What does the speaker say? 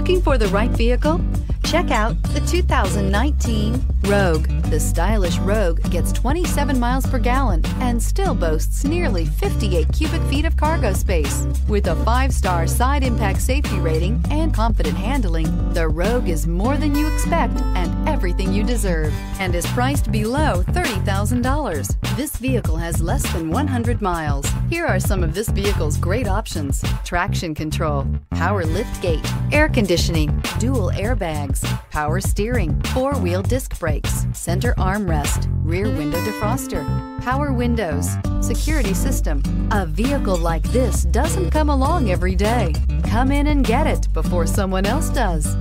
Looking for the right vehicle? Check out the 2019 Rogue. The stylish Rogue gets 27 miles per gallon and still boasts nearly 58 cubic feet of cargo space. With a 5-star side impact safety rating and confident handling, the Rogue is more than you expect and everything you deserve, and is priced below $30,000. This vehicle has less than 100 miles. Here are some of this vehicle's great options: traction control, power lift gate, air conditioning, dual airbags, power steering, 4-wheel disc brakes, center armrest, rear window defroster, power windows, security system. A vehicle like this doesn't come along every day. Come in and get it before someone else does.